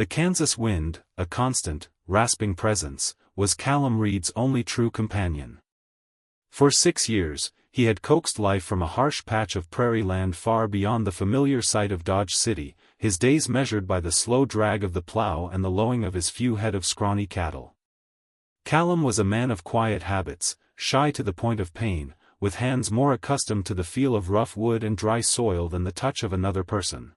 The Kansas wind, a constant, rasping presence, was Callum Reed's only true companion. For 6 years, he had coaxed life from a harsh patch of prairie land far beyond the familiar sight of Dodge City, his days measured by the slow drag of the plow and the lowing of his few head of scrawny cattle. Callum was a man of quiet habits, shy to the point of pain, with hands more accustomed to the feel of rough wood and dry soil than the touch of another person.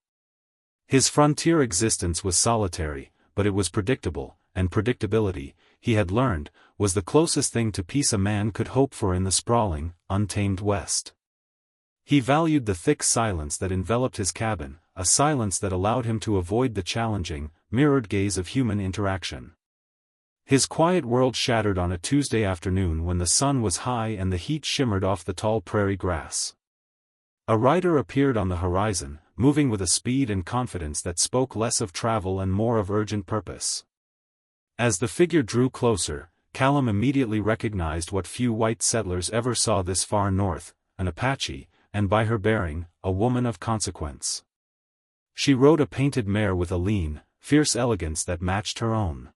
His frontier existence was solitary, but it was predictable, and predictability, he had learned, was the closest thing to peace a man could hope for in the sprawling, untamed West. He valued the thick silence that enveloped his cabin, a silence that allowed him to avoid the challenging, mirrored gaze of human interaction. His quiet world shattered on a Tuesday afternoon when the sun was high and the heat shimmered off the tall prairie grass. A rider appeared on the horizon, moving with a speed and confidence that spoke less of travel and more of urgent purpose. As the figure drew closer, Callum immediately recognized what few white settlers ever saw this far north, an Apache, and by her bearing, a woman of consequence. She rode a painted mare with a lean, fierce elegance that matched her own.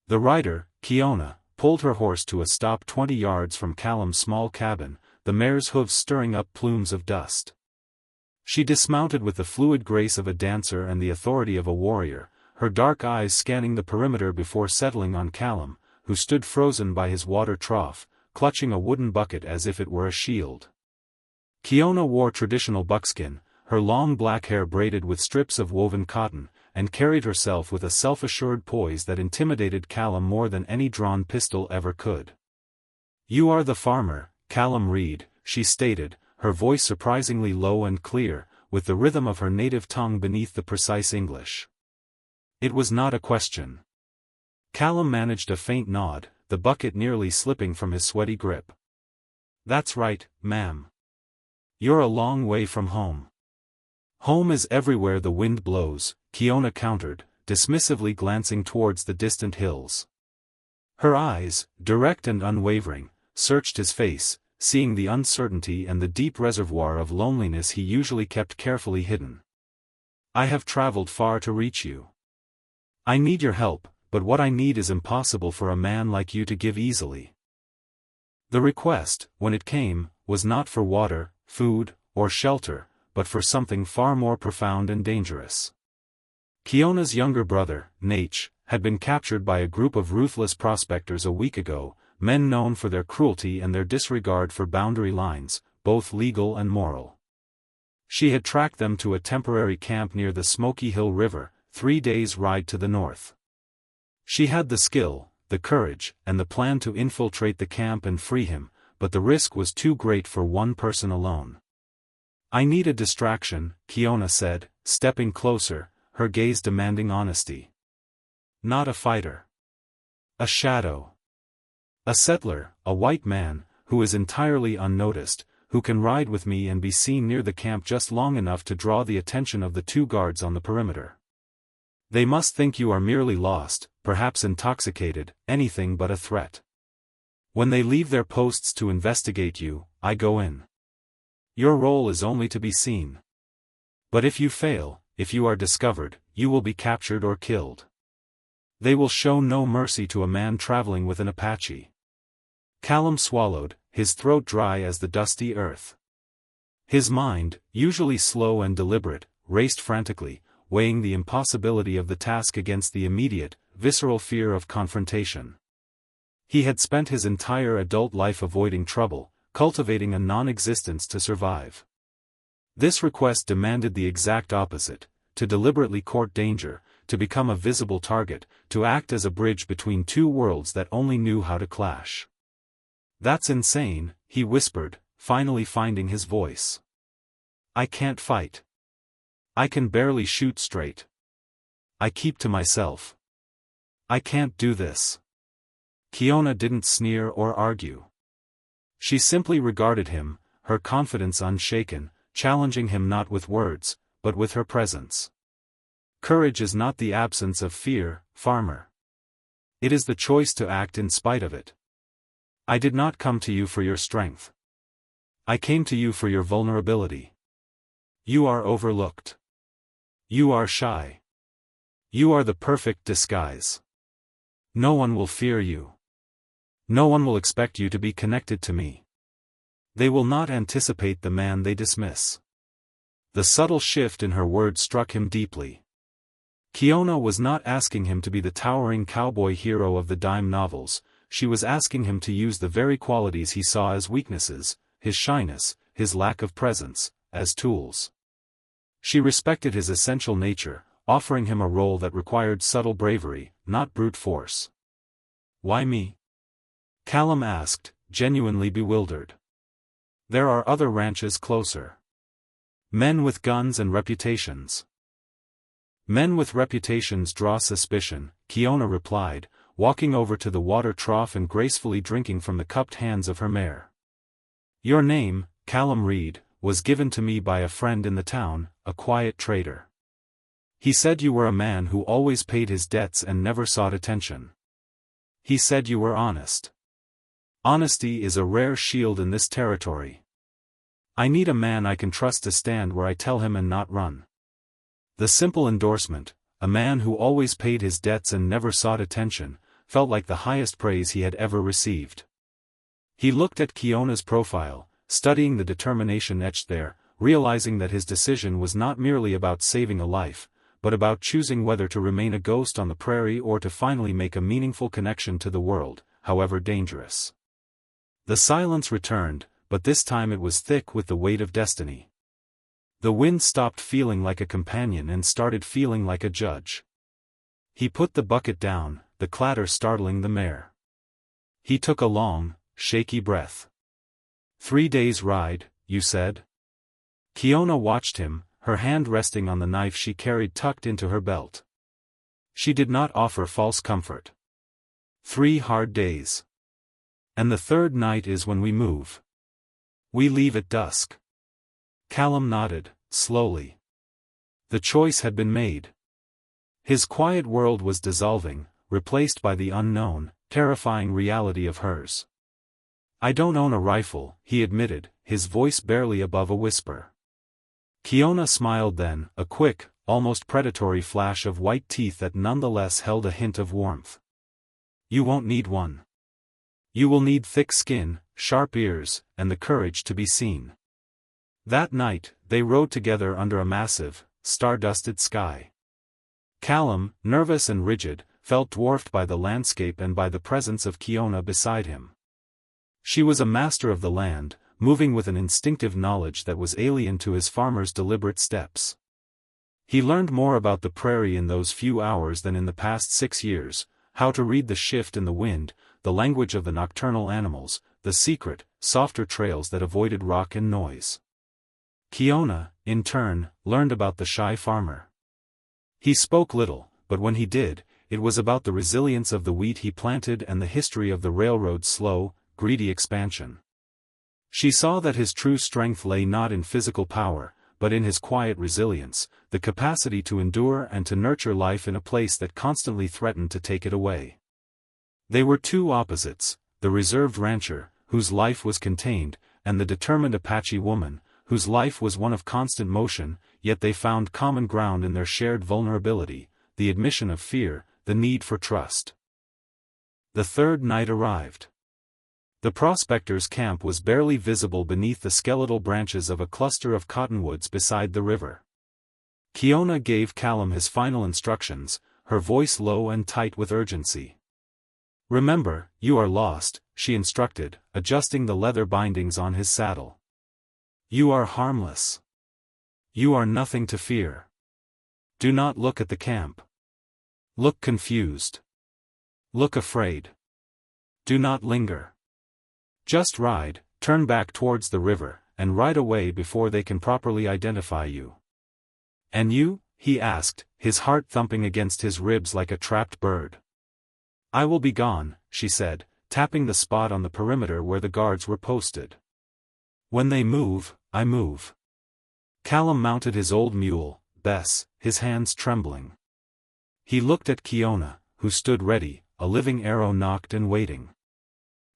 The rider, Kiona, pulled her horse to a stop 20 yards from Callum's small cabin, the mare's hooves stirring up plumes of dust. She dismounted with the fluid grace of a dancer and the authority of a warrior, her dark eyes scanning the perimeter before settling on Callum, who stood frozen by his water trough, clutching a wooden bucket as if it were a shield. Kiona wore traditional buckskin, her long black hair braided with strips of woven cotton, and carried herself with a self-assured poise that intimidated Callum more than any drawn pistol ever could. "You are the farmer, Callum Reed," she stated, her voice surprisingly low and clear, with the rhythm of her native tongue beneath the precise English. It was not a question. Callum managed a faint nod, the bucket nearly slipping from his sweaty grip. "That's right, ma'am. You're a long way from home." "Home is everywhere the wind blows," Kiona countered, dismissively glancing towards the distant hills. Her eyes, direct and unwavering, searched his face, seeing the uncertainty and the deep reservoir of loneliness he usually kept carefully hidden. "I have traveled far to reach you. I need your help, but what I need is impossible for a man like you to give easily." The request, when it came, was not for water, food, or shelter, but for something far more profound and dangerous. Kiona's younger brother, Nate, had been captured by a group of ruthless prospectors a week ago, men known for their cruelty and their disregard for boundary lines, both legal and moral. She had tracked them to a temporary camp near the Smoky Hill River, 3 days' ride to the north. She had the skill, the courage, and the plan to infiltrate the camp and free him, but the risk was too great for one person alone. "I need a distraction," Kiona said, stepping closer, her gaze demanding honesty. "Not a fighter. A shadow. A settler, a white man, who is entirely unnoticed, who can ride with me and be seen near the camp just long enough to draw the attention of the 2 guards on the perimeter. They must think you are merely lost, perhaps intoxicated, anything but a threat. When they leave their posts to investigate you, I go in. Your role is only to be seen. But if you fail, if you are discovered, you will be captured or killed. They will show no mercy to a man traveling with an Apache." Callum swallowed, his throat dry as the dusty earth. His mind, usually slow and deliberate, raced frantically, weighing the impossibility of the task against the immediate, visceral fear of confrontation. He had spent his entire adult life avoiding trouble, cultivating a non-existence to survive. This request demanded the exact opposite, to deliberately court danger, to become a visible target, to act as a bridge between 2 worlds that only knew how to clash. "That's insane," he whispered, finally finding his voice. "I can't fight. I can barely shoot straight. I keep to myself. I can't do this." Kiona didn't sneer or argue. She simply regarded him, her confidence unshaken, challenging him not with words, but with her presence. "Courage is not the absence of fear, farmer. It is the choice to act in spite of it. I did not come to you for your strength. I came to you for your vulnerability. You are overlooked. You are shy. You are the perfect disguise. No one will fear you. No one will expect you to be connected to me. They will not anticipate the man they dismiss. The subtle shift in her words struck him deeply. Kiona was not asking him to be the towering cowboy hero of the dime novels, she was asking him to use the very qualities he saw as weaknesses, his shyness, his lack of presence, as tools. She respected his essential nature, offering him a role that required subtle bravery, not brute force. Why me? Callum asked, genuinely bewildered. There are other ranches closer. Men with guns and reputations. Men with reputations draw suspicion, Kiona replied, walking over to the water trough and gracefully drinking from the cupped hands of her mare. Your name, Callum Reed, was given to me by a friend in the town, a quiet trader. He said you were a man who always paid his debts and never sought attention. He said you were honest. Honesty is a rare shield in this territory. I need a man I can trust to stand where I tell him and not run. The simple endorsement, a man who always paid his debts and never sought attention, felt like the highest praise he had ever received. He looked at Kiona's profile, studying the determination etched there, realizing that his decision was not merely about saving a life, but about choosing whether to remain a ghost on the prairie or to finally make a meaningful connection to the world, however dangerous. The silence returned, but this time it was thick with the weight of destiny. The wind stopped feeling like a companion and started feeling like a judge. He put the bucket down, the clatter startling the mare. He took a long, shaky breath. 3 days' ride, you said? Kiona watched him, her hand resting on the knife she carried tucked into her belt. She did not offer false comfort. 3 hard days. And the third night is when we move. We leave at dusk. Callum nodded, slowly. The choice had been made. His quiet world was dissolving, replaced by the unknown, terrifying reality of hers. I don't own a rifle, he admitted, his voice barely above a whisper. Kiona smiled then, a quick, almost predatory flash of white teeth that nonetheless held a hint of warmth. You won't need one. You will need thick skin, sharp ears, and the courage to be seen. That night, they rode together under a massive, star-dusted sky. Callum, nervous and rigid, felt dwarfed by the landscape and by the presence of Kiona beside him. She was a master of the land, moving with an instinctive knowledge that was alien to his farmer's deliberate steps. He learned more about the prairie in those few hours than in the past 6 years, how to read the shift in the wind, the language of the nocturnal animals, the secret, softer trails that avoided rock and noise. Kiona, in turn, learned about the shy farmer. He spoke little, but when he did, it was about the resilience of the wheat he planted and the history of the railroad's slow, greedy expansion. She saw that his true strength lay not in physical power, but in his quiet resilience, the capacity to endure and to nurture life in a place that constantly threatened to take it away. They were two opposites, the reserved rancher, whose life was contained, and the determined Apache woman, whose life was one of constant motion, yet they found common ground in their shared vulnerability, the admission of fear, the need for trust. The third night arrived. The prospectors' camp was barely visible beneath the skeletal branches of a cluster of cottonwoods beside the river. Kiona gave Callum his final instructions, her voice low and tight with urgency. Remember, you are lost, she instructed, adjusting the leather bindings on his saddle. You are harmless. You are nothing to fear. Do not look at the camp. Look confused. Look afraid. Do not linger. Just ride, turn back towards the river, and ride away before they can properly identify you. And you? He asked, his heart thumping against his ribs like a trapped bird. I will be gone, she said, tapping the spot on the perimeter where the guards were posted. When they move, I move. Callum mounted his old mule, Bess, his hands trembling. He looked at Kiona, who stood ready, a living arrow nocked and waiting.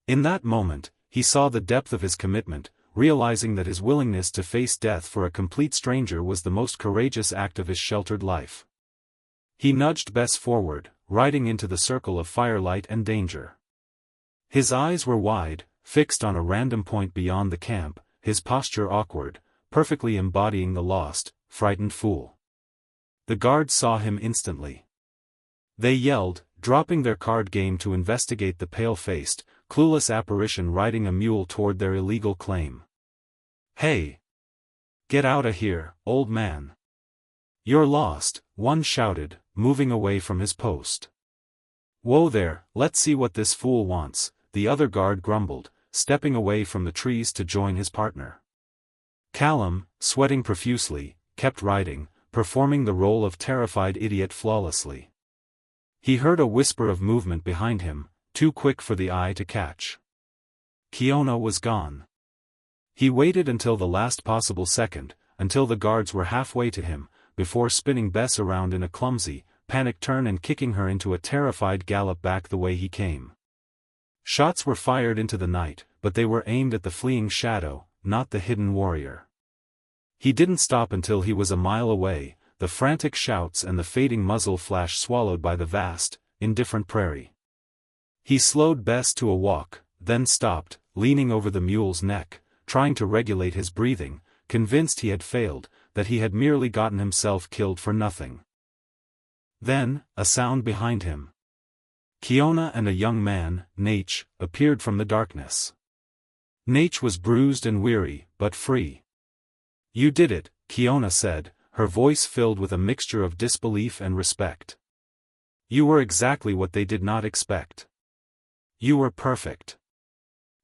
In that moment, he saw the depth of his commitment, realizing that his willingness to face death for a complete stranger was the most courageous act of his sheltered life. He nudged Bess forward, riding into the circle of firelight and danger. His eyes were wide, fixed on a random point beyond the camp, his posture awkward, perfectly embodying the lost, frightened fool. The guards saw him instantly. They yelled, dropping their card game to investigate the pale-faced, clueless apparition riding a mule toward their illegal claim. "Hey! Get outta here, old man! You're lost," one shouted, moving away from his post. "Whoa there, let's see what this fool wants," the other guard grumbled, stepping away from the trees to join his partner. Callum, sweating profusely, kept riding, performing the role of terrified idiot flawlessly. He heard a whisper of movement behind him, too quick for the eye to catch. Kiona was gone. He waited until the last possible second, until the guards were halfway to him, before spinning Bess around in a clumsy, panicked turn and kicking her into a terrified gallop back the way he came. Shots were fired into the night, but they were aimed at the fleeing shadow, not the hidden warrior. He didn't stop until he was a mile away, the frantic shouts and the fading muzzle flash swallowed by the vast, indifferent prairie. He slowed Bess to a walk, then stopped, leaning over the mule's neck, trying to regulate his breathing, convinced he had failed, that he had merely gotten himself killed for nothing. Then, a sound behind him. Kiona and a young man, Nate, appeared from the darkness. Nate was bruised and weary, but free. "You did it," Kiona said, her voice filled with a mixture of disbelief and respect. "You were exactly what they did not expect. You were perfect."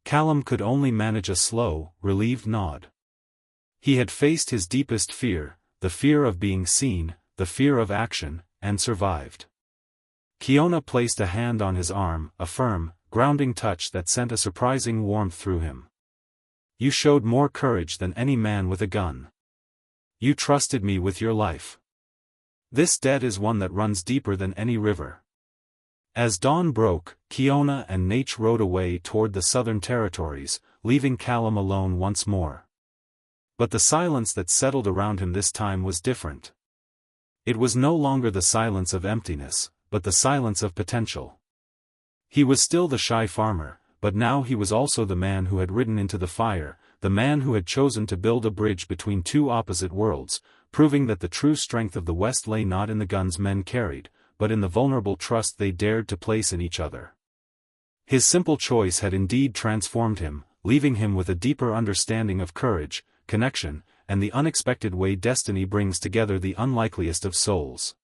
Callum could only manage a slow, relieved nod. He had faced his deepest fear, the fear of being seen, the fear of action, and survived. Kiona placed a hand on his arm, a firm, grounding touch that sent a surprising warmth through him. "You showed more courage than any man with a gun. You trusted me with your life. This debt is one that runs deeper than any river." As dawn broke, Kiona and Nate rode away toward the southern territories, leaving Callum alone once more. But the silence that settled around him this time was different. It was no longer the silence of emptiness, but the silence of potential. He was still the shy farmer, but now he was also the man who had ridden into the fire, the man who had chosen to build a bridge between two opposite worlds, proving that the true strength of the West lay not in the guns men carried, but in the vulnerable trust they dared to place in each other. His simple choice had indeed transformed him, leaving him with a deeper understanding of courage, connection, and the unexpected way destiny brings together the unlikeliest of souls.